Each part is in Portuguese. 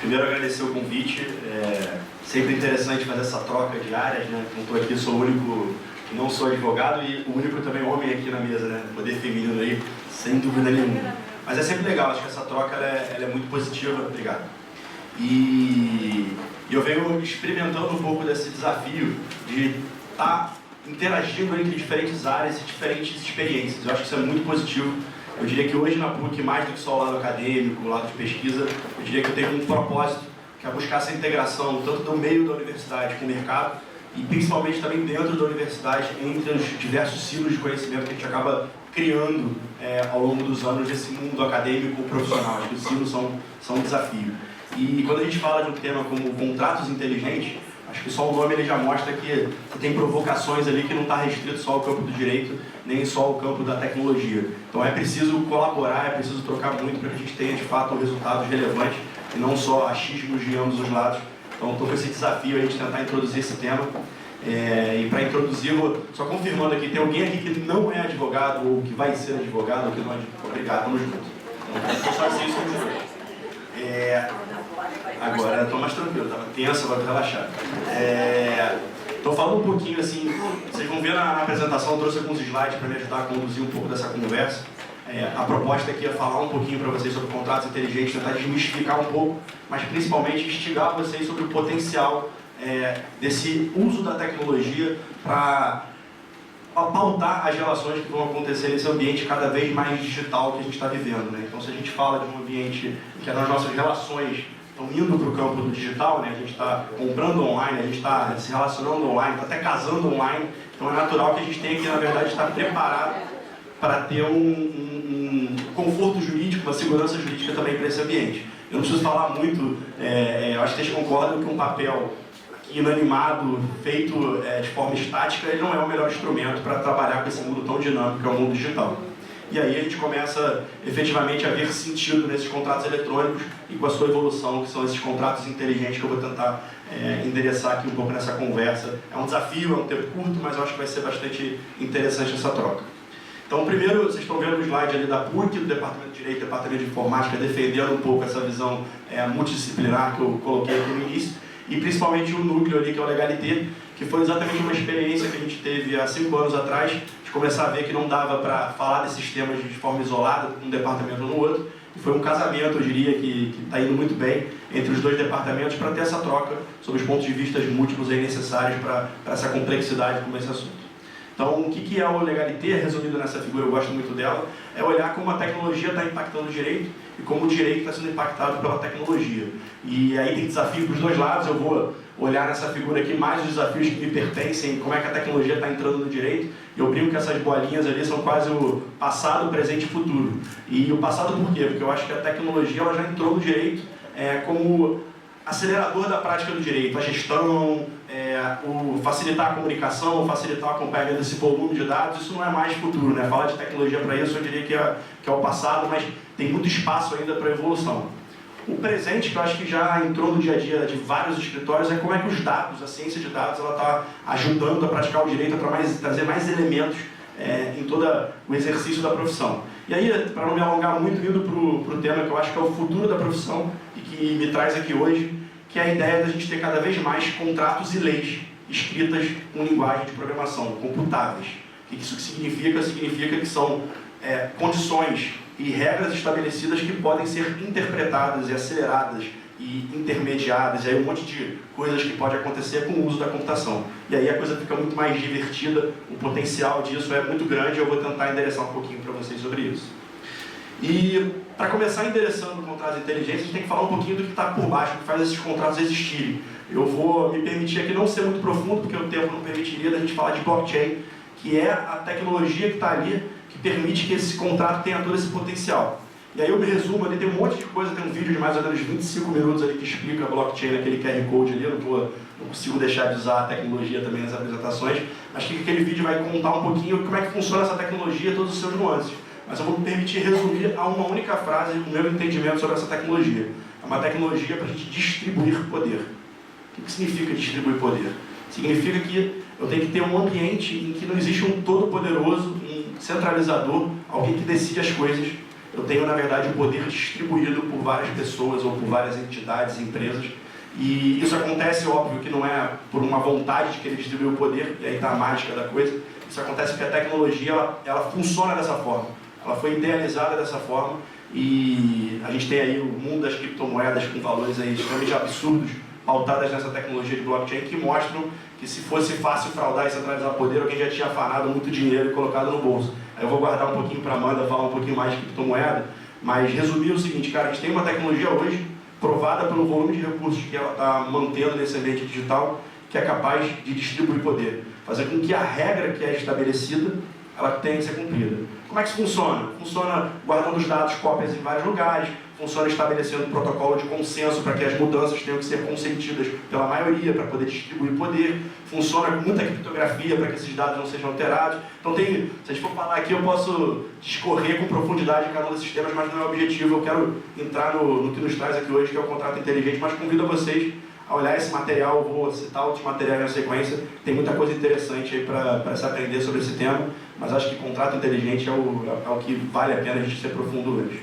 Primeiro, agradecer o convite. É sempre interessante fazer essa troca de áreas, né? Como estou aqui, sou o único que não sou advogado e o único também homem aqui na mesa, né? Poder feminino aí, sem dúvida nenhuma. Mas é sempre legal, acho que essa troca ela é muito positiva. Obrigado. E eu venho experimentando um pouco desse desafio de estar interagindo entre diferentes áreas e diferentes experiências. Eu acho que isso é muito positivo. Eu diria que hoje na PUC, mais do que só o lado acadêmico, o lado de pesquisa, eu diria que eu tenho um propósito, que é buscar essa integração, tanto do meio da universidade com o mercado, e principalmente também dentro da universidade, entre os diversos ciclos de conhecimento que a gente acaba criando ao longo dos anos nesse mundo acadêmico ou profissional. Acho que os ciclos são um desafio. E quando a gente fala de um tema como contratos inteligentes, acho que só o nome ele já mostra que tem provocações ali que não está restrito só ao campo do direito, nem só ao campo da tecnologia. Então é preciso colaborar, é preciso trocar muito para que a gente tenha de fato resultados relevantes e não só achismos de ambos os lados. Então estou com esse desafio aí de tentar introduzir esse tema. E para introduzi-lo, só confirmando aqui, tem alguém aqui que não é advogado ou que vai ser advogado ou que não é advogado? Obrigado, vamos junto. Então só assim somos dois. Agora estou mais tranquilo, estava tenso, agora estou relaxado. Estou falando um pouquinho assim, vocês vão ver na apresentação, eu trouxe alguns slides para me ajudar a conduzir um pouco dessa conversa. A proposta aqui é falar um pouquinho para vocês sobre contratos inteligentes, tentar desmistificar um pouco, mas principalmente instigar vocês sobre o potencial desse uso da tecnologia para pautar as relações que vão acontecer nesse ambiente cada vez mais digital que a gente está vivendo, né? Então, se a gente fala de um ambiente que as nossas relações estão indo para o campo do digital, né? A gente está comprando online, a gente está se relacionando online, está até casando online, então é natural que a gente tenha que, na verdade, estar preparado para ter um conforto jurídico, uma segurança jurídica também para esse ambiente. Eu não preciso falar muito, eu acho que vocês concordam que um papel inanimado, feito de forma estática, ele não é o melhor instrumento para trabalhar com esse mundo tão dinâmico que é o mundo digital. E aí a gente começa efetivamente a ver sentido nesses contratos eletrônicos e com a sua evolução, que são esses contratos inteligentes que eu vou tentar endereçar aqui um pouco nessa conversa. É um desafio, é um tempo curto, mas eu acho que vai ser bastante interessante essa troca. Então, primeiro, vocês estão vendo o slide ali da PUC, do Departamento de Direito e Departamento de Informática, defendendo um pouco essa visão multidisciplinar que eu coloquei aqui no início. E principalmente o núcleo ali, que é o Legalité, que foi exatamente uma experiência que a gente teve há 5 anos atrás, de começar a ver que não dava para falar desses temas de forma isolada, um departamento ou no outro, e foi um casamento, eu diria, que está indo muito bem entre os dois departamentos para ter essa troca sobre os pontos de vista múltiplos aí necessários para essa complexidade como esse assunto. Então, o que é o Legalité, resumido nessa figura, eu gosto muito dela, é olhar como a tecnologia está impactando o direito e como o direito está sendo impactado pela tecnologia. E aí tem desafio para os dois lados, eu vou olhar nessa figura aqui mais os desafios que me pertencem, como é que a tecnologia está entrando no direito, e eu brinco que essas bolinhas ali são quase o passado, presente e futuro. E o passado por quê? Porque eu acho que a tecnologia ela já entrou no direito como acelerador da prática do direito, a gestão, o facilitar a comunicação, o facilitar o acompanhamento desse volume de dados, isso não é mais futuro, né? Falar de tecnologia para isso eu diria que é o passado, mas tem muito espaço ainda para evolução. O presente, que eu acho que já entrou no dia a dia de vários escritórios, é como é que os dados, a ciência de dados, ela está ajudando a praticar o direito, para trazer mais elementos em todo o exercício da profissão. E aí, para não me alongar muito, indo para o tema que eu acho que é o futuro da profissão e que me traz aqui hoje, que é a ideia da gente ter cada vez mais contratos e leis escritas com linguagem de programação, computáveis. O que isso significa? Significa que são condições e regras estabelecidas que podem ser interpretadas e aceleradas e intermediadas, e aí um monte de coisas que pode acontecer com o uso da computação. E aí a coisa fica muito mais divertida, o potencial disso é muito grande, eu vou tentar endereçar um pouquinho para vocês sobre isso. E para começar endereçando contratos inteligentes, a gente tem que falar um pouquinho do que está por baixo, que faz esses contratos existirem. Eu vou me permitir aqui não ser muito profundo, porque o tempo não permitiria da gente falar de blockchain, que é a tecnologia que está ali, que permite que esse contrato tenha todo esse potencial. E aí eu me resumo ali, tem um monte de coisa, tem um vídeo de mais ou menos 25 minutos ali que explica a blockchain, aquele QR Code ali, eu não consigo deixar de usar a tecnologia também nas apresentações, mas que aquele vídeo vai contar um pouquinho como é que funciona essa tecnologia e todos os seus nuances. Mas eu vou me permitir resumir a uma única frase o meu entendimento sobre essa tecnologia. É uma tecnologia para a gente distribuir poder. O que significa distribuir poder? Significa que eu tenho que ter um ambiente em que não existe um todo-poderoso, um centralizador, alguém que decide as coisas, eu tenho, na verdade, o poder distribuído por várias pessoas ou por várias entidades, empresas. E isso acontece, óbvio, que não é por uma vontade de querer distribuir o poder, e aí está a mágica da coisa. Isso acontece porque a tecnologia, ela funciona dessa forma. Ela foi idealizada dessa forma e a gente tem aí o mundo das criptomoedas com valores aí extremamente absurdos, pautadas nessa tecnologia de blockchain, que mostram que se fosse fácil fraudar e centralizar poder, alguém já tinha afanado muito dinheiro e colocado no bolso. Aí eu vou guardar um pouquinho para a Amanda falar um pouquinho mais de criptomoeda, mas resumir o seguinte, cara, a gente tem uma tecnologia hoje provada pelo volume de recursos que ela está mantendo nesse ambiente digital, que é capaz de distribuir poder, fazer com que a regra que é estabelecida, ela tenha que ser cumprida. Como é que isso funciona? Funciona guardando os dados, cópias em vários lugares, funciona estabelecendo um protocolo de consenso para que as mudanças tenham que ser consentidas pela maioria, para poder distribuir poder, funciona com muita criptografia para que esses dados não sejam alterados. Então, se a gente for falar aqui, eu posso discorrer com profundidade em cada um desses temas, mas não é o objetivo. Eu quero entrar no que nos traz aqui hoje, que é o contrato inteligente, mas convido a vocês a olhar esse material. Eu vou citar outros materiais na sequência, tem muita coisa interessante aí para se aprender sobre esse tema, mas acho que contrato inteligente é o que vale a pena a gente se aprofundar hoje.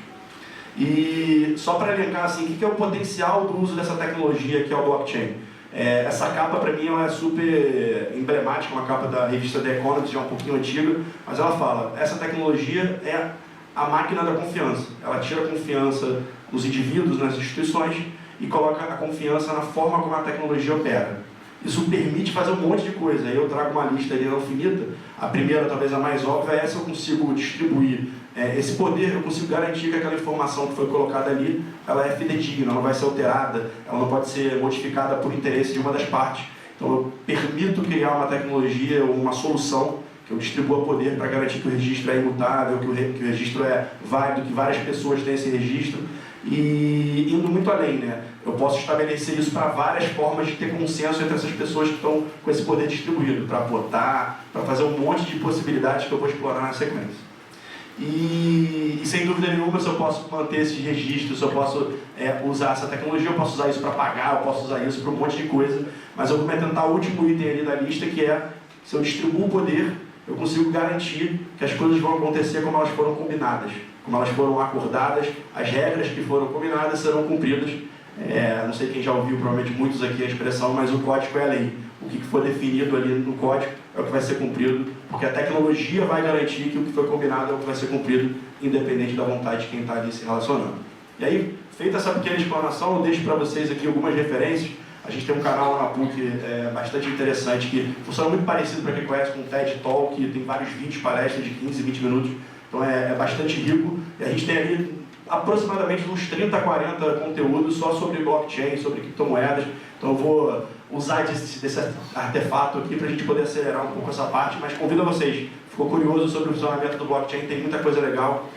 E só para elencar assim, o que é o potencial do uso dessa tecnologia que é o blockchain? Essa capa para mim ela é super emblemática, uma capa da revista The Economist, já um pouquinho antiga, mas ela fala, essa tecnologia é a máquina da confiança. Ela tira a confiança nos indivíduos, nas instituições e coloca a confiança na forma como a tecnologia opera. Isso permite fazer um monte de coisa. Aí eu trago uma lista ali não finita. A primeira, talvez a mais óbvia, é essa: eu consigo distribuir esse poder, eu consigo garantir que aquela informação que foi colocada ali, ela é fidedigna, ela não vai ser alterada, ela não pode ser modificada por interesse de uma das partes. Então eu permito criar uma tecnologia ou uma solução que eu distribua poder para garantir que o registro é imutável, que o registro é válido, que várias pessoas têm esse registro. E indo muito além, né? Eu posso estabelecer isso para várias formas de ter consenso entre essas pessoas que estão com esse poder distribuído, para votar, para fazer um monte de possibilidades que eu vou explorar na sequência. E sem dúvida nenhuma, se eu posso manter esse registro, se eu posso usar essa tecnologia, eu posso usar isso para pagar, eu posso usar isso para um monte de coisa, mas eu vou me atentar ao último item ali da lista, que é: se eu distribuo o poder, eu consigo garantir que as coisas vão acontecer como elas foram combinadas, como elas foram acordadas, as regras que foram combinadas serão cumpridas. Não sei quem já ouviu, provavelmente muitos aqui, a expressão, mas o código é a lei. O que for definido ali no código é o que vai ser cumprido, porque a tecnologia vai garantir que o que foi combinado é o que vai ser cumprido, independente da vontade de quem está ali se relacionando. E aí, feita essa pequena explanação, eu deixo para vocês aqui algumas referências. A gente tem um canal lá na PUC bastante interessante, que funciona muito parecido, para quem conhece, com o TED Talk, que tem vários vídeos, palestras de 15, 20 minutos, então é bastante rico. E a gente tem ali aproximadamente uns 30, 40 conteúdos só sobre blockchain, sobre criptomoedas. Então eu vou usar desse artefato aqui para a gente poder acelerar um pouco essa parte, mas convido a vocês, ficou curioso sobre o funcionamento do blockchain, tem muita coisa legal.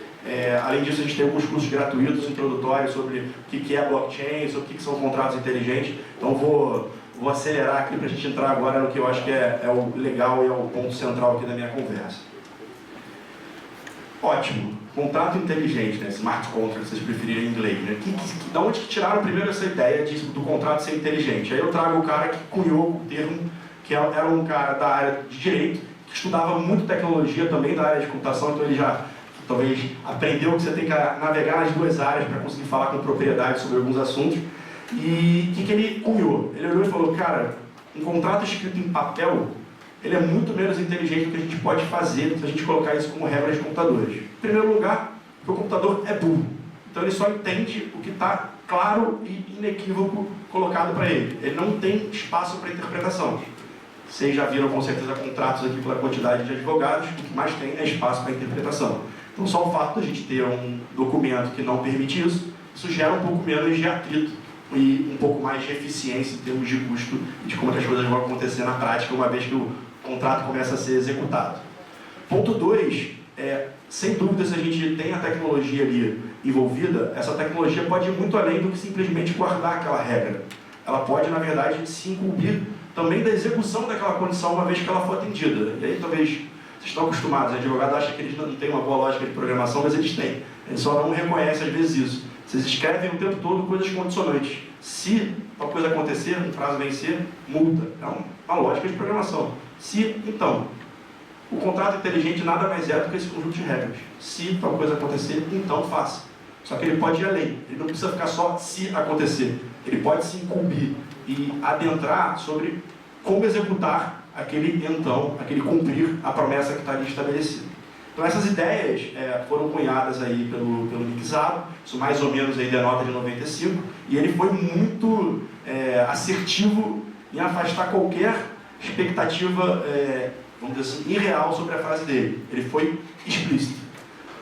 Além disso, a gente tem alguns cursos gratuitos, introdutórios, sobre o que é blockchain, sobre o que são contratos inteligentes. Então vou acelerar aqui para a gente entrar agora no que eu acho que é o legal e é o ponto central aqui da minha conversa. Ótimo. Contrato inteligente, né? Smart contract, se vocês preferirem em inglês, né? Da onde que tiraram primeiro essa ideia do contrato ser inteligente? Aí eu trago o cara que cunhou o termo, que era um cara da área de direito, que estudava muito tecnologia também da área de computação, então ele já talvez aprendeu que você tem que navegar nas duas áreas para conseguir falar com propriedade sobre alguns assuntos. E o que ele cunhou? Ele olhou e falou: cara, um contrato escrito em papel, ele é muito menos inteligente do que a gente pode fazer se a gente colocar isso como regra de computadores. Em primeiro lugar, porque o computador é burro. Então ele só entende o que está claro e inequívoco colocado para ele. Ele não tem espaço para interpretação. Vocês já viram com certeza contratos aqui pela quantidade de advogados, o que mais tem é espaço para interpretação. Então só o fato de a gente ter um documento que não permite isso gera um pouco menos de atrito e um pouco mais de eficiência em termos de custo e de como as coisas vão acontecer na prática, uma vez que o contrato começa a ser executado. Ponto 2, sem dúvida, se a gente tem a tecnologia ali envolvida, essa tecnologia pode ir muito além do que simplesmente guardar aquela regra. Ela pode, na verdade, se incumbir também da execução daquela condição, uma vez que ela for atendida. E aí, talvez, vocês estão acostumados, o advogado acha que eles não têm uma boa lógica de programação, mas eles têm. Eles só não reconhecem, às vezes, isso. Vocês escrevem o tempo todo coisas condicionantes. Se uma coisa acontecer, um prazo vencer, multa. É uma lógica de programação. Se, então, O contrato inteligente nada mais é do que esse conjunto de regras. Se tal coisa acontecer, então faça. Só que ele pode ir além. Ele não precisa ficar só se acontecer. Ele pode se incumbir e adentrar sobre como executar aquele cumprir a promessa que está ali estabelecida. Então essas ideias foram cunhadas aí pelo Nick Szabo, isso mais ou menos aí denota de 95, e ele foi muito assertivo em afastar qualquer expectativa, vamos dizer assim, irreal sobre a frase dele. Ele foi explícito.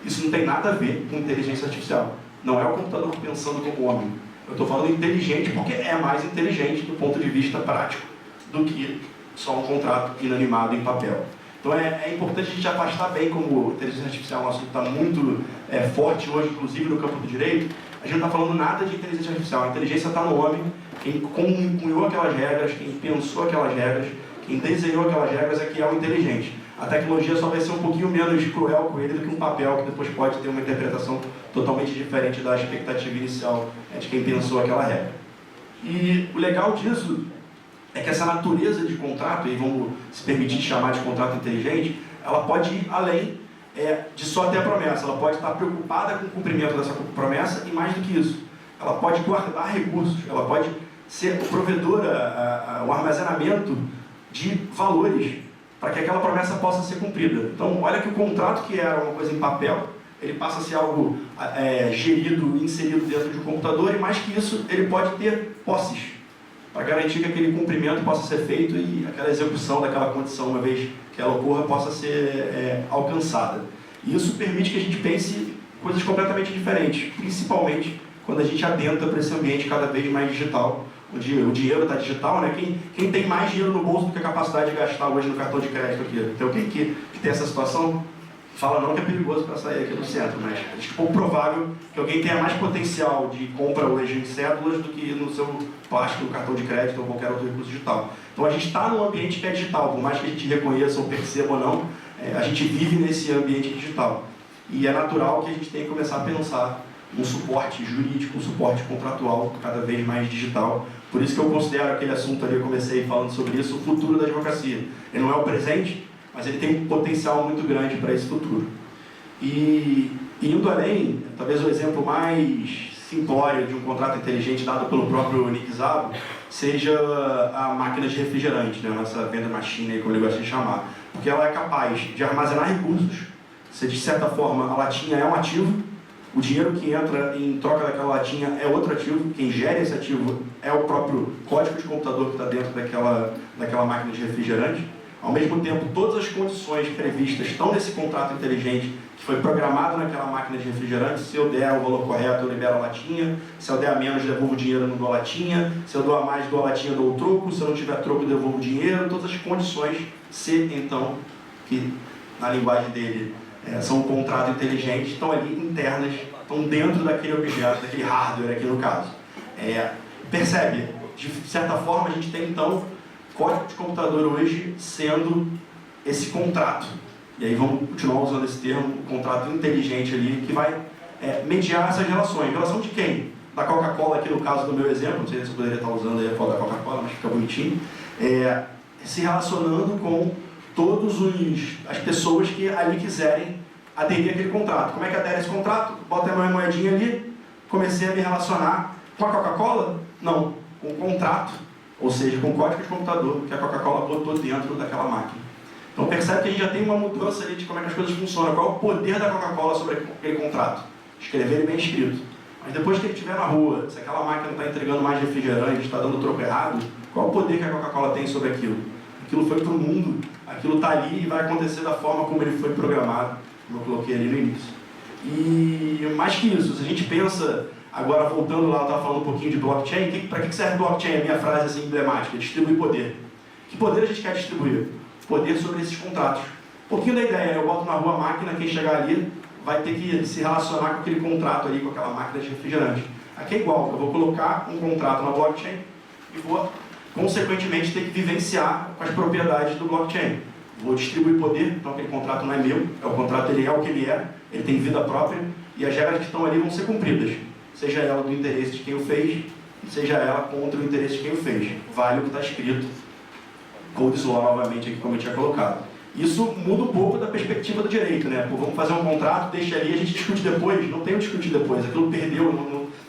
Isso não tem nada a ver com inteligência artificial. Não é o computador pensando como homem. Eu estou falando inteligente porque é mais inteligente do ponto de vista prático do que só um contrato inanimado em papel. Então é importante a gente afastar bem como inteligência artificial é um assunto que está muito forte hoje, inclusive no campo do direito. A gente não está falando nada de inteligência artificial. A inteligência está no homem, quem cunhou aquelas regras, quem pensou aquelas regras, quem desenhou aquelas regras é que é o inteligente. A tecnologia só vai ser um pouquinho menos cruel com ele do que um papel que depois pode ter uma interpretação totalmente diferente da expectativa inicial de quem pensou aquela regra. E o legal disso é que essa natureza de contrato, e vamos se permitir chamar de contrato inteligente, ela pode ir além de só ter a promessa. Ela pode estar preocupada com o cumprimento dessa promessa e mais do que isso, ela pode guardar recursos, ela pode ser o provedor, o armazenamento de valores para que aquela promessa possa ser cumprida. Então, olha que o contrato, que era uma coisa em papel, ele passa a ser algo gerido, inserido dentro de um computador, e mais que isso, ele pode ter posses, para garantir que aquele cumprimento possa ser feito e aquela execução daquela condição, uma vez que ela ocorra, possa ser alcançada. E isso permite que a gente pense coisas completamente diferentes, principalmente quando a gente adentra para esse ambiente cada vez mais digital, onde o dinheiro está digital, né? Quem tem mais dinheiro no bolso do que a capacidade de gastar hoje no cartão de crédito aqui? Então, quem que tem essa situação, fala não que é perigoso para sair aqui do centro, mas é pouco provável que alguém tenha mais potencial de compra hoje em cédulas do que no seu plástico, no cartão de crédito ou qualquer outro recurso digital. Então, a gente está num ambiente que é digital, por mais que a gente reconheça ou perceba ou não, a gente vive nesse ambiente digital. E é natural que a gente tenha que começar a pensar um suporte jurídico, um suporte contratual cada vez mais digital. Por isso que eu considero aquele assunto ali, eu comecei falando sobre isso, o futuro da advocacia. Ele não é o presente, mas ele tem um potencial muito grande para esse futuro. E indo além, talvez o exemplo mais simplório de um contrato inteligente dado pelo próprio Nick Szabo seja a máquina de refrigerante, né? A nossa vending machine, como ele gosta de chamar. Porque ela é capaz de armazenar recursos. Se de certa forma a latinha é um ativo, o dinheiro que entra em troca daquela latinha é outro ativo, quem gera esse ativo é o próprio código de computador que está dentro daquela máquina de refrigerante. Ao mesmo tempo, todas as condições previstas estão nesse contrato inteligente que foi programado naquela máquina de refrigerante. Se eu der o valor correto, eu libero a latinha. Se eu der a menos, devolvo o dinheiro, não dou a latinha. Se eu dou a mais, dou a latinha, dou o troco. Se eu não tiver troco, devolvo o dinheiro. Todas as condições, então, que na linguagem dele são um contrato inteligente, estão ali internas, estão dentro daquele objeto, daquele hardware aqui no caso. Percebe? De certa forma, a gente tem então código de computador hoje sendo esse contrato. E aí vamos continuar usando esse termo, contrato inteligente ali, que vai mediar essas relações. Relação de quem? Da Coca-Cola, aqui no caso do meu exemplo, não sei se eu poderia estar usando aí a foto da Coca-Cola, mas fica bonitinho. Se relacionando com todas as pessoas que ali quiserem aderir àquele contrato. Como é que adere a esse contrato? Bota a minha moedinha ali, comecei a me relacionar com a Coca-Cola? Não, com o contrato, ou seja, com o código de computador que a Coca-Cola botou dentro daquela máquina. Então percebe que a gente já tem uma mudança ali de como é que as coisas funcionam, qual é o poder da Coca-Cola sobre aquele contrato. Escrever ele bem escrito. Mas depois que ele estiver na rua, se aquela máquina está entregando mais refrigerante, está dando troco errado, qual é o poder que a Coca-Cola tem sobre aquilo? Aquilo foi para o mundo, aquilo está ali e vai acontecer da forma como ele foi programado, como eu coloquei ali no início. E mais que isso, se a gente pensa, agora voltando lá, eu estava falando um pouquinho de blockchain, para que serve blockchain? A minha frase assim, emblemática, distribuir poder. Que poder a gente quer distribuir? Poder sobre esses contratos. Um pouquinho da ideia, eu boto na rua a máquina, quem chegar ali vai ter que se relacionar com aquele contrato ali, com aquela máquina de refrigerante. Aqui é igual, eu vou colocar um contrato na blockchain e vou, consequentemente, ter que vivenciar com as propriedades do blockchain. Vou distribuir poder, então aquele contrato não é meu, o contrato ele é o que ele tem vida própria, e as regras que estão ali vão ser cumpridas, seja ela do interesse de quem o fez, seja ela contra o interesse de quem o fez. Vale o que está escrito, Codes Law novamente aqui, como eu tinha colocado. Isso muda um pouco da perspectiva do direito, né? Pô, vamos fazer um contrato, deixa ali, a gente discute depois. Não tem o discutir depois, aquilo perdeu,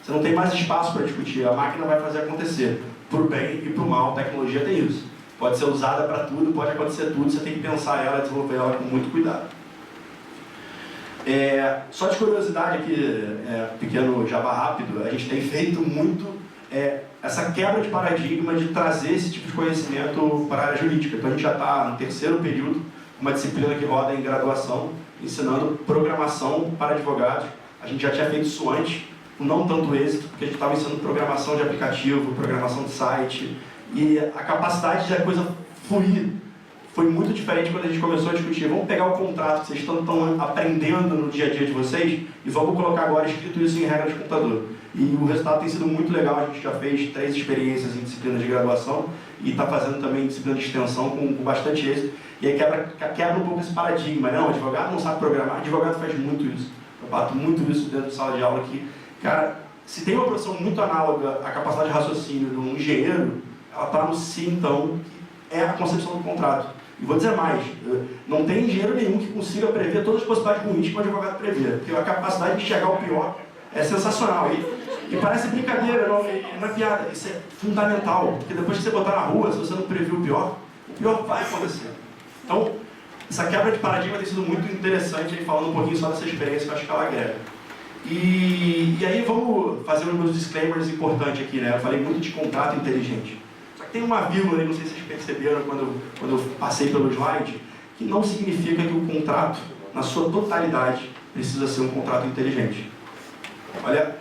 você não tem mais espaço para discutir, a máquina vai fazer acontecer. Pro bem e pro mal, a tecnologia tem isso. Pode ser usada para tudo, pode acontecer tudo, você tem que pensar ela, desenvolver ela com muito cuidado. Só de curiosidade aqui, pequeno jabá rápido, a gente tem feito muito essa quebra de paradigma de trazer esse tipo de conhecimento para a área jurídica. Então a gente já está no terceiro período, uma disciplina que roda em graduação, ensinando programação para advogados. A gente já tinha feito isso antes, com não tanto êxito, porque a gente estava ensinando programação de aplicativo, programação de site, e a capacidade da coisa fluir foi muito diferente quando a gente começou a discutir. Vamos pegar o contrato que vocês estão aprendendo no dia a dia de vocês e vamos colocar agora escrito isso em regra de computador. E o resultado tem sido muito legal. A gente já fez 3 experiências em disciplinas de graduação e está fazendo também disciplina de extensão com bastante êxito. E aí quebra um pouco esse paradigma. Não, advogado não sabe programar, advogado faz muito isso. Eu bato muito isso dentro de sala de aula aqui. Cara, se tem uma profissão muito análoga à capacidade de raciocínio de um engenheiro, ela está no si, então, que é a concepção do contrato. E vou dizer mais, não tem engenheiro nenhum que consiga prever todas as possibilidades ruins que o advogado prevê, porque a capacidade de enxergar o pior é sensacional. E parece brincadeira, não é piada, isso é fundamental, porque depois que você botar na rua, se você não previu o pior vai acontecer. Então, essa quebra de paradigma tem sido muito interessante, aí, falando um pouquinho só dessa experiência que eu acho que ela agrega. E aí vamos fazer uns meus disclaimers importantes aqui, né? Eu falei muito de contrato inteligente. Só que tem uma vírgula aí, não sei se vocês perceberam quando eu passei pelo slide, que não significa que o contrato, na sua totalidade, precisa ser um contrato inteligente. Olha,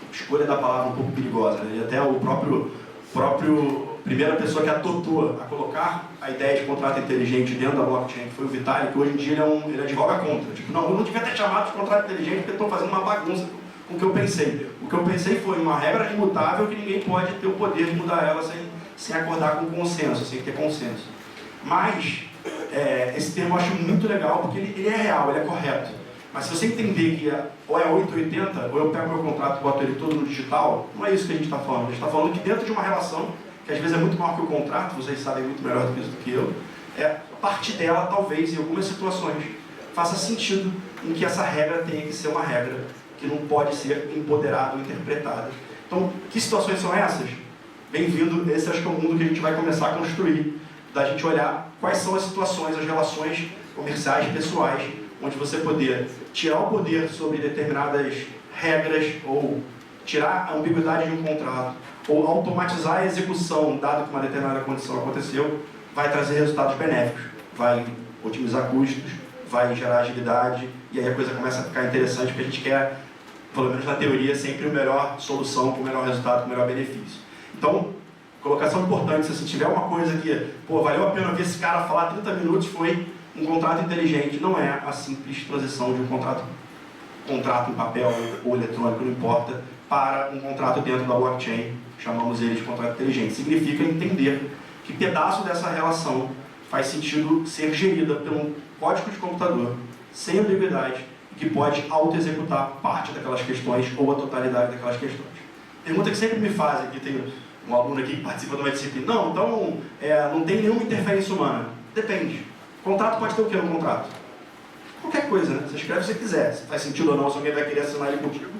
a escolha da palavra um pouco perigosa, né? E até o próprio primeira pessoa que adotou a colocar a ideia de contrato inteligente dentro da blockchain, que foi o Vitalik, que hoje em dia ele advoga contra. Tipo, não, eu não devia ter chamado de contrato inteligente porque estou fazendo uma bagunça com o que eu pensei. O que eu pensei foi uma regra imutável que ninguém pode ter o poder de mudar ela sem acordar com consenso, sem ter consenso. Mas, esse termo eu acho muito legal porque ele é real, ele é correto. Mas se você entender que ou é 880, ou eu pego meu contrato e boto ele todo no digital, não é isso que a gente está falando. A gente está falando que dentro de uma relação, que às vezes é muito maior que o contrato, vocês sabem muito melhor do que eu, parte dela, talvez, em algumas situações, faça sentido em que essa regra tenha que ser uma regra que não pode ser empoderada ou interpretada. Então, que situações são essas? Bem-vindo, esse acho que é o mundo que a gente vai começar a construir, da gente olhar quais são as situações, as relações comerciais, pessoais, onde você poder tirar o poder sobre determinadas regras ou tirar a ambiguidade de um contrato ou automatizar a execução, dado que uma determinada condição aconteceu, vai trazer resultados benéficos, vai otimizar custos, vai gerar agilidade, e aí a coisa começa a ficar interessante, porque a gente quer, pelo menos na teoria, sempre a melhor solução, com o melhor resultado, com o melhor benefício. Então, colocação importante, se tiver uma coisa que, valeu a pena ver esse cara falar 30 minutos, foi um contrato inteligente, não é a simples transição de um contrato em papel ou eletrônico, não importa, para um contrato dentro da blockchain, chamamos ele de contrato inteligente. Significa entender que pedaço dessa relação faz sentido ser gerida por um código de computador, sem ambiguidade, e que pode auto-executar parte daquelas questões ou a totalidade daquelas questões. Pergunta que sempre me fazem, aqui tem um aluno aqui que participa de uma disciplina, não tem nenhuma interferência humana. Depende. O contrato pode ter o que no contrato? Qualquer coisa, né? Você escreve se você quiser. Se faz sentido ou não, se alguém vai querer assinar ele contigo,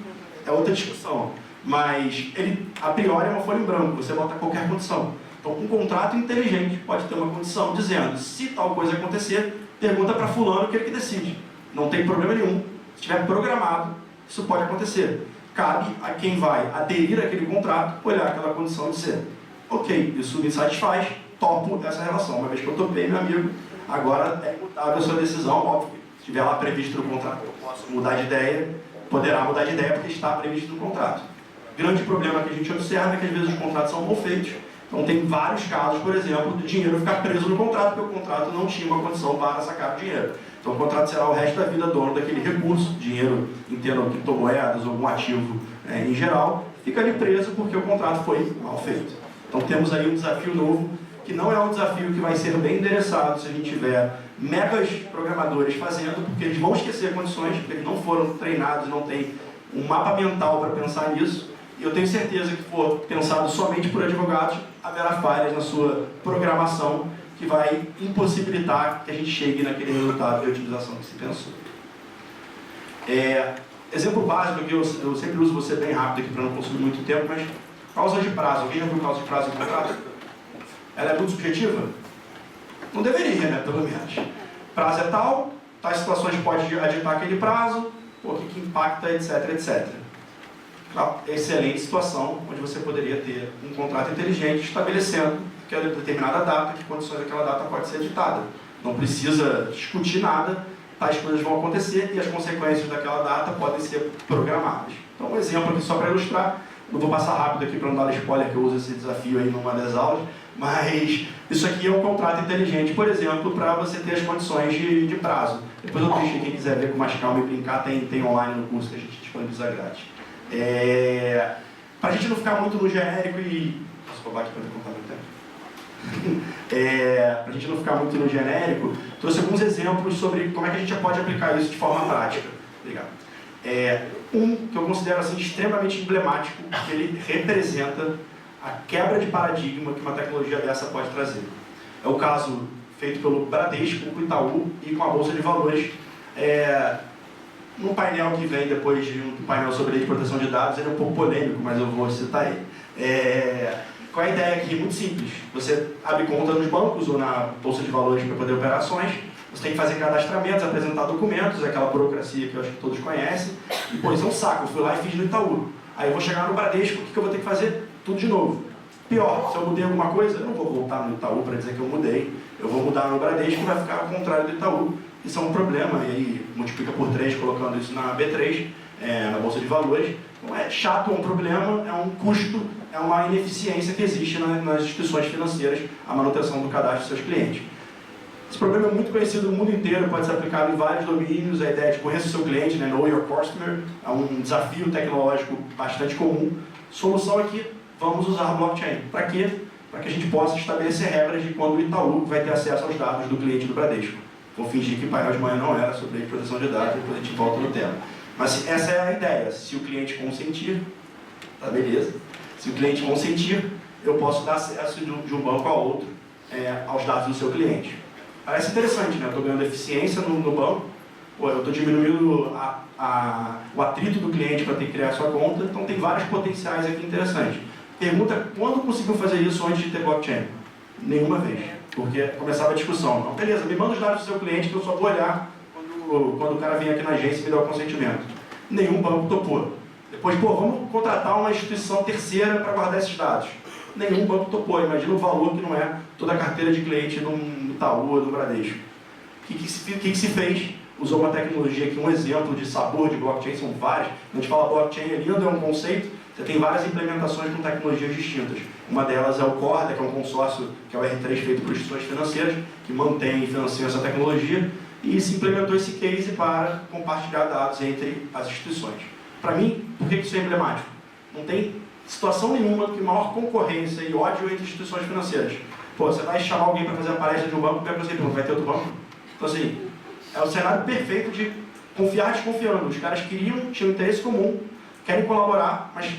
é outra discussão. Mas ele, a priori, é uma folha em branco, você bota qualquer condição. Então, um contrato inteligente pode ter uma condição dizendo, se tal coisa acontecer, pergunta para fulano que ele que decide. Não tem problema nenhum. Se estiver programado, isso pode acontecer. Cabe a quem vai aderir àquele contrato, olhar aquela condição e dizer, ok, isso me satisfaz, topo essa relação. Uma vez que eu topei, meu amigo, agora é mutável a sua decisão, óbvio. Se estiver lá previsto no contrato, eu posso mudar de ideia, poderá mudar de ideia porque está previsto no contrato. Grande problema que a gente observa é que às vezes os contratos são mal feitos. Então tem vários casos, por exemplo, do dinheiro ficar preso no contrato, porque o contrato não tinha uma condição para sacar o dinheiro. Então o contrato será o resto da vida dono daquele recurso, dinheiro, entendo, criptomoedas ou algum ativo em geral, fica ali preso porque o contrato foi mal feito. Então temos aí um desafio novo, que não é um desafio que vai ser bem endereçado se a gente tiver megas programadores fazendo, porque eles vão esquecer condições, porque eles não foram treinados, não têm um mapa mental para pensar nisso. E eu tenho certeza que for pensado somente por advogados, haverá falhas na sua programação que vai impossibilitar que a gente chegue naquele resultado de otimização que se pensou. Exemplo básico que eu sempre uso, você bem rápido aqui para não consumir muito tempo, mas causa de prazo. Alguém já viu causa de prazo em contrato? Ela é muito subjetiva? Não deveria, né? Pelo menos. Prazo é tal, tais situações pode adiantar aquele prazo, o que impacta, etc, etc. Excelente situação onde você poderia ter um contrato inteligente estabelecendo que a determinada data, que condições daquela data pode ser editada. Não precisa discutir nada, tais coisas vão acontecer e as consequências daquela data podem ser programadas. Então, um exemplo aqui só para ilustrar, não vou passar rápido aqui para não dar spoiler, que eu uso esse desafio aí numa das aulas, mas isso aqui é um contrato inteligente, por exemplo, para você ter as condições de prazo. Depois eu deixo quem quiser ver com mais calma e brincar, tem online no curso que a gente disponibiliza grátis. Para a gente não ficar muito no genérico e... Posso roubar aqui para me contar meu tempo? Para a gente não ficar muito no genérico, trouxe alguns exemplos sobre como é que a gente pode aplicar isso de forma prática. Obrigado. Um que eu considero assim, extremamente emblemático, que ele representa a quebra de paradigma que uma tecnologia dessa pode trazer. É o caso feito pelo Bradesco, com o Itaú e com a Bolsa de Valores. No painel que vem depois de um painel sobre lei de proteção de dados, ele é um pouco polêmico, mas eu vou citar ele. Qual é a ideia aqui? Muito simples. Você abre conta nos bancos ou na Bolsa de Valores para poder operar ações, você tem que fazer cadastramentos, apresentar documentos, aquela burocracia que eu acho que todos conhecem, e pô, isso é um saco, eu fui lá e fiz no Itaú. Aí eu vou chegar no Bradesco, o que eu vou ter que fazer? Tudo de novo. Pior, se eu mudei alguma coisa, eu não vou voltar no Itaú para dizer que eu mudei, eu vou mudar no Bradesco e vai ficar ao contrário do Itaú. Isso é um problema, e aí multiplica por 3 colocando isso na B3, na Bolsa de Valores. Não é chato, é um problema, é um custo, é uma ineficiência que existe nas instituições financeiras, a manutenção do cadastro dos seus clientes. Esse problema é muito conhecido no mundo inteiro, pode ser aplicado em vários domínios, a ideia de conheça o seu cliente, né, know your customer, é um desafio tecnológico bastante comum. Solução é que vamos usar blockchain. Para quê? Para que a gente possa estabelecer regras de quando o Itaú vai ter acesso aos dados do cliente do Bradesco. Vou fingir que o painel de manhã não era sobre lei de proteção de dados, depois a gente volta no tema. Mas essa é a ideia. Se o cliente consentir, tá beleza. Se o cliente consentir, eu posso dar acesso de um banco a outro aos dados do seu cliente. Parece interessante, né? Eu estou ganhando eficiência no banco, eu estou diminuindo o atrito do cliente para ter que criar a sua conta, então tem vários potenciais aqui interessantes. Pergunta, quando conseguiu fazer isso antes de ter blockchain? Nenhuma vez. Porque começava a discussão. Então, beleza, me manda os dados do seu cliente que eu só vou olhar quando o cara vem aqui na agência e me dá o consentimento. Nenhum banco topou. Depois, vamos contratar uma instituição terceira para guardar esses dados. Nenhum banco topou. Imagina o valor que não é toda a carteira de cliente no Itaú ou no Bradesco. O que se fez? Usou uma tecnologia aqui, um exemplo de sabor de blockchain, são vários. A gente fala blockchain é lindo, é um conceito, você tem várias implementações com tecnologias distintas. Uma delas é o Corda, que é um consórcio, que é o R3 feito por instituições financeiras, que mantém e financia essa tecnologia, e se implementou esse case para compartilhar dados entre as instituições. Para mim, por que isso é emblemático? Não tem situação nenhuma que maior concorrência e ódio entre instituições financeiras. Você vai chamar alguém para fazer a palestra de um banco, vai ter outro banco? Então assim, é o cenário perfeito de confiar desconfiando. Os caras tinham interesse comum, querem colaborar, mas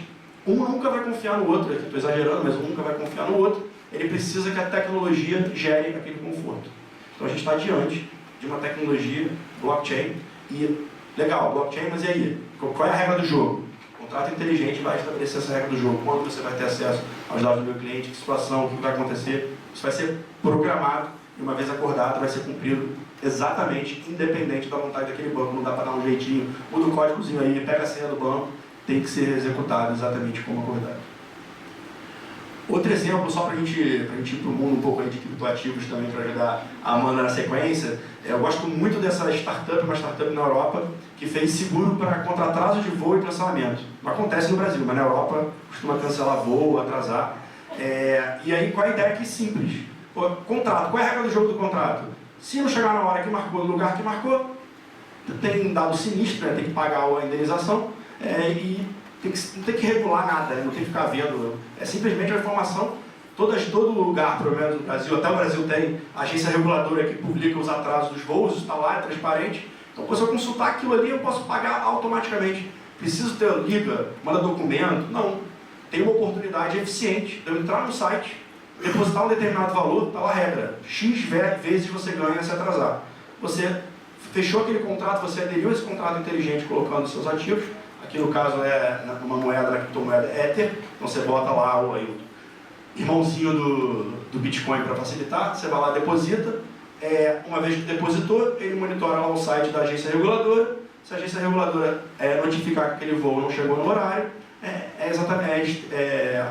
um nunca vai confiar no outro. Estou exagerando, mas um nunca vai confiar no outro. Ele precisa que a tecnologia gere aquele conforto. Então a gente está diante de uma tecnologia blockchain e legal, blockchain, mas e aí? Qual é a regra do jogo? O contrato inteligente vai estabelecer essa regra do jogo. Quando você vai ter acesso aos dados do meu cliente, que situação, o que vai acontecer? Isso vai ser programado e uma vez acordado vai ser cumprido exatamente, independente da vontade daquele banco. Não dá para dar um jeitinho, muda o códigozinho aí, pega a senha do banco, tem que ser executado exatamente como acordado. Outro exemplo, só para a gente ir para o mundo um pouco aí de criptoativos também, para ajudar a Amanda na sequência, eu gosto muito dessa startup, uma startup na Europa, que fez seguro para contra atraso de voo e cancelamento. Não acontece no Brasil, mas na Europa costuma cancelar voo, atrasar. E aí, qual a ideia aqui? Simples. Contrato, qual é a regra do jogo do contrato? Se não chegar na hora que marcou, no lugar que marcou, tem dado sinistro, né? Tem que pagar a indenização, e não tem que regular nada, não tem que ficar vendo. É simplesmente uma informação. Todo lugar, pelo menos no Brasil, até o Brasil tem agência reguladora que publica os atrasos dos voos, está lá, é transparente. Então, se eu consultar aquilo ali, eu posso pagar automaticamente. Preciso ter liga, manda documento? Não. Tem uma oportunidade eficiente de eu entrar no site, depositar um determinado valor, está lá a regra, X vezes você ganha se atrasar. Você fechou aquele contrato, você aderiu a esse contrato inteligente colocando seus ativos, aqui no caso é uma moeda, na criptomoeda Ether, então você bota lá o irmãozinho do Bitcoin para facilitar, você vai lá, deposita, uma vez que depositou, ele monitora lá o site da agência reguladora, se a agência reguladora notificar que aquele voo não chegou no horário,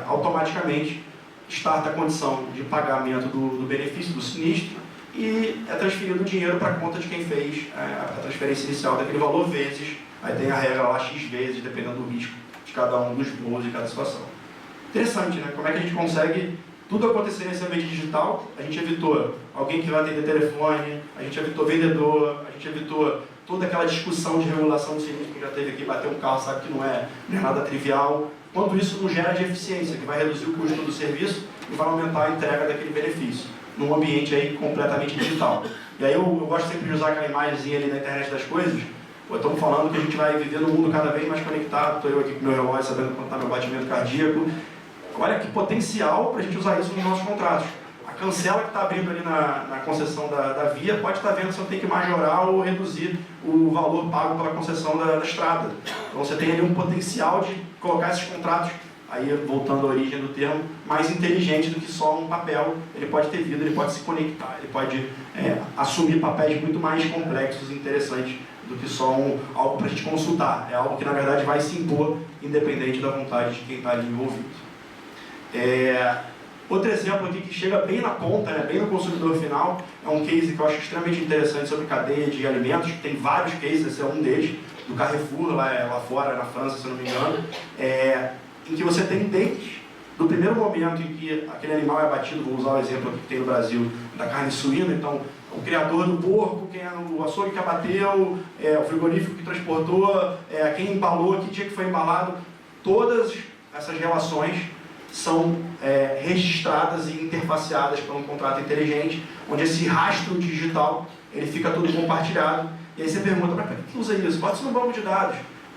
automaticamente starta a condição de pagamento do benefício do sinistro e é transferido o dinheiro para a conta de quem fez a transferência inicial daquele valor vezes, aí tem a regra lá X vezes, dependendo do risco de cada um dos voos, de cada situação. Interessante, né? Como é que a gente consegue tudo acontecer nesse ambiente digital? A gente evitou alguém que vai atender telefone, a gente evitou vendedor, a gente evitou toda aquela discussão de regulação do sinistro que já teve aqui, bater um carro, sabe que não é nada trivial. Quanto isso não gera de eficiência, que vai reduzir o custo do serviço e vai aumentar a entrega daquele benefício, num ambiente aí completamente digital. E aí eu gosto sempre de usar aquela imagenzinha ali na internet das coisas. Estamos falando que a gente vai viver num mundo cada vez mais conectado, estou eu aqui com o meu relógio sabendo quanto está meu batimento cardíaco. Olha que potencial para a gente usar isso nos nossos contratos. A cancela que está abrindo ali na concessão da via pode estar vendo se eu tenho que majorar ou reduzir o valor pago pela concessão da estrada. Então você tem ali um potencial de colocar esses contratos, aí voltando à origem do termo, mais inteligente do que só um papel. Ele pode ter vida, ele pode se conectar, ele pode assumir papéis muito mais complexos e interessantes do que só algo para a gente consultar. É algo que na verdade vai se impor independente da vontade de quem está ali envolvido. Outro exemplo aqui que chega bem na ponta, bem no consumidor final, é um case que eu acho extremamente interessante sobre cadeia de alimentos. Tem vários cases, esse é um deles, do Carrefour, lá fora, na França, se eu não me engano, em que você tem desde do primeiro momento em que aquele animal é abatido, vou usar o exemplo aqui que tem no Brasil, da carne suína, então o criador do porco, quem é o açougue que abateu, o frigorífico que transportou, quem embalou, que dia que foi embalado, todas essas relações são registradas e interfaceadas por um contrato inteligente, onde esse rastro digital ele fica todo compartilhado. E aí você pergunta, mas para que usa isso? Pode ser um banco de dados.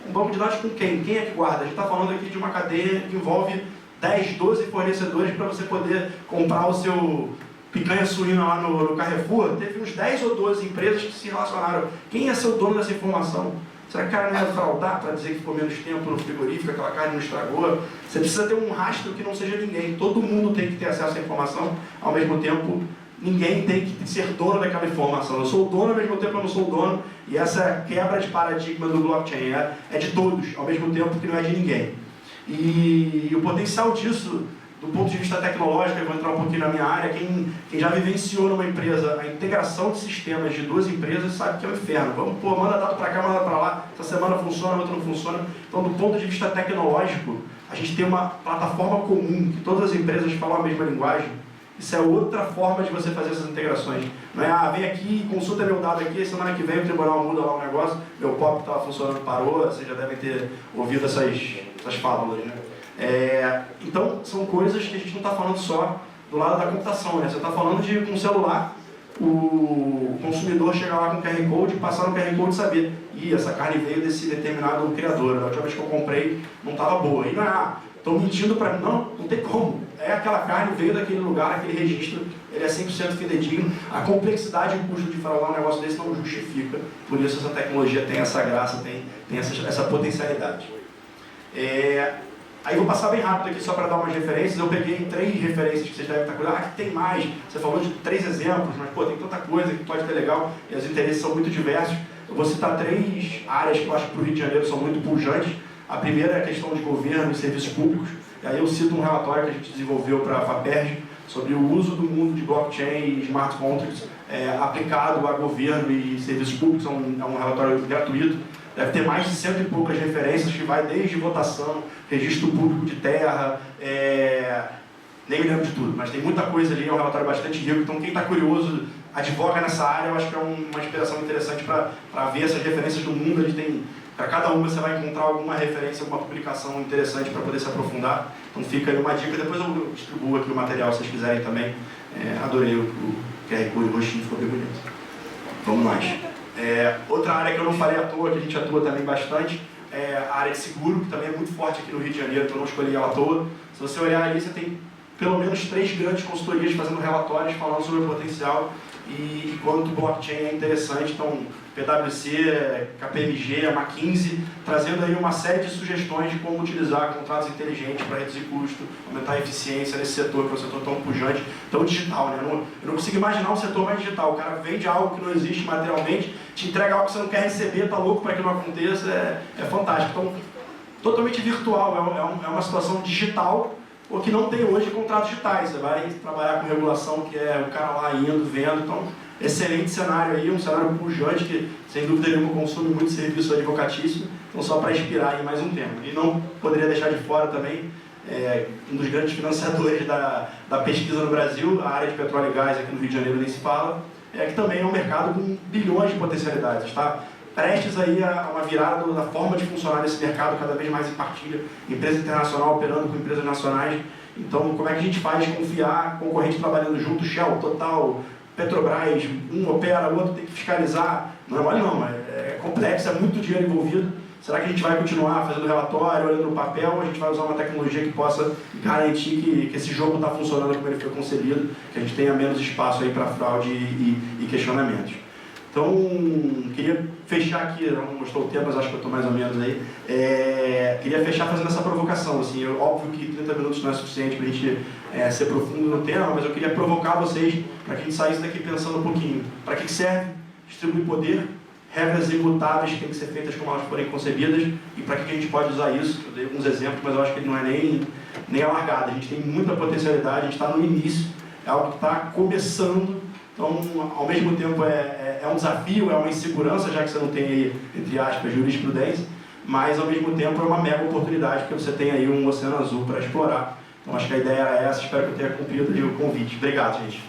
Um banco de dados com quem? Quem é que guarda? A gente está falando aqui de uma cadeia que envolve 10, 12 fornecedores para você poder comprar o seu picanha suína lá no Carrefour. Teve uns 10 ou 12 empresas que se relacionaram. Quem é seu dono dessa informação? Será que o cara não ia fraudar para dizer que ficou menos tempo no frigorífico, aquela carne não estragou? Você precisa ter um rastro que não seja ninguém. Todo mundo tem que ter acesso à informação, ao mesmo tempo ninguém tem que ser dono daquela informação. Eu sou o dono, ao mesmo tempo eu não sou o dono, e essa quebra de paradigma do blockchain é de todos, ao mesmo tempo que não é de ninguém. E o potencial disso, do ponto de vista tecnológico, eu vou entrar um pouquinho na minha área, quem já vivenciou numa empresa a integração de sistemas de duas empresas sabe que é um inferno. Vamos, manda dado para cá, manda para lá, essa semana funciona, outra não funciona. Então, do ponto de vista tecnológico, a gente tem uma plataforma comum, que todas as empresas falam a mesma linguagem. Isso é outra forma de você fazer essas integrações. Não é, vem aqui, consulta meu dado aqui, semana que vem o tribunal muda lá o negócio, meu POP estava funcionando, parou, vocês já devem ter ouvido essas fábulas, né? Então, são coisas que a gente não está falando só do lado da computação, né? Você está falando de um celular, o consumidor chegar lá com o QR Code, passar no QR Code e saber, essa carne veio desse determinado criador, a última vez que eu comprei não estava boa. E não é, estão mentindo para mim, não tem como. Aquela carne veio daquele lugar, aquele registro, ele é 100% fidedigno. A complexidade e o custo de fraudar um negócio desse não justifica, por isso essa tecnologia tem essa graça, tem essa potencialidade. Aí vou passar bem rápido aqui só para dar umas referências. Eu peguei 3 referências que vocês devem estar cuidando. Que tem mais. Você falou de 3 exemplos, mas tem tanta coisa que pode ter legal e os interesses são muito diversos. Eu vou citar 3 áreas que eu acho que para o Rio de Janeiro são muito pujantes. A primeira é a questão de governo e serviços públicos. E aí eu cito um relatório que a gente desenvolveu para a FAPERJ sobre o uso do mundo de blockchain e smart contracts aplicado a governo e serviços públicos. É um relatório gratuito. Deve ter mais de 100 e poucas referências, que vai desde votação, registro público de terra, nem me lembro de tudo, mas tem muita coisa ali, é um relatório bastante rico. Então quem está curioso, advoga nessa área, eu acho que é uma inspiração interessante para ver essas referências do mundo. A gente tem, para cada uma você vai encontrar alguma referência, alguma publicação interessante para poder se aprofundar. Então fica aí uma dica, depois eu distribuo aqui o material se vocês quiserem também. Adorei o QR Code roxinho, ficou bem bonito. Vamos mais. Outra área que eu não falei à toa, que a gente atua também bastante, é a área de seguro, que também é muito forte aqui no Rio de Janeiro, então eu não escolhi ela à toa. Se você olhar ali, você tem pelo menos 3 grandes consultorias fazendo relatórios falando sobre o potencial e quanto o blockchain é interessante. Então, PwC, KPMG, a McKinsey, trazendo aí uma série de sugestões de como utilizar contratos inteligentes para reduzir custo, aumentar a eficiência nesse setor, que é um setor tão pujante, tão digital, né? Eu não consigo imaginar um setor mais digital. O cara vende algo que não existe materialmente, te entrega algo que você não quer receber, tá louco para que não aconteça, é fantástico. Então, totalmente virtual, é uma situação digital, o que não tem hoje contratos digitais. Você vai trabalhar com regulação, que é o cara lá indo, vendo. Então, excelente cenário aí, um cenário pujante que, sem dúvida nenhuma, consome muito serviço advocatício. Então, só para inspirar aí mais um tema. E não poderia deixar de fora também um dos grandes financiadores da pesquisa no Brasil, a área de petróleo e gás aqui no Rio de Janeiro nem se fala, que também é um mercado com bilhões de potencialidades, tá? Prestes aí a uma virada da forma de funcionar nesse mercado, cada vez mais em partilha, empresa internacional operando com empresas nacionais. Então, como é que a gente faz confiar, concorrente trabalhando junto, Shell, Total, Petrobras, um opera, o outro tem que fiscalizar? Não é mole não, é complexo, é muito dinheiro envolvido. Será que a gente vai continuar fazendo relatório, olhando no papel, ou a gente vai usar uma tecnologia que possa garantir que esse jogo está funcionando como ele foi concebido, que a gente tenha menos espaço aí para fraude e questionamentos? Então, queria fechar aqui, não mostrou o tempo, mas acho que eu estou mais ou menos aí. Queria fechar fazendo essa provocação. Assim, óbvio que 30 minutos não é suficiente para a gente ser profundo no tema, mas eu queria provocar vocês para que a gente saísse daqui pensando um pouquinho. Para que serve distribuir poder? Regras imutáveis que têm que ser feitas como elas forem concebidas, e para que a gente pode usar isso. Eu dei alguns exemplos, mas eu acho que ele não é nem alargado. A gente tem muita potencialidade, a gente está no início, é algo que está começando. Então, ao mesmo tempo, é um desafio, é uma insegurança, já que você não tem aí, entre aspas, jurisprudência, mas ao mesmo tempo é uma mega oportunidade, porque você tem aí um oceano azul para explorar. Então, acho que a ideia era essa, espero que eu tenha cumprido o convite. Obrigado, gente.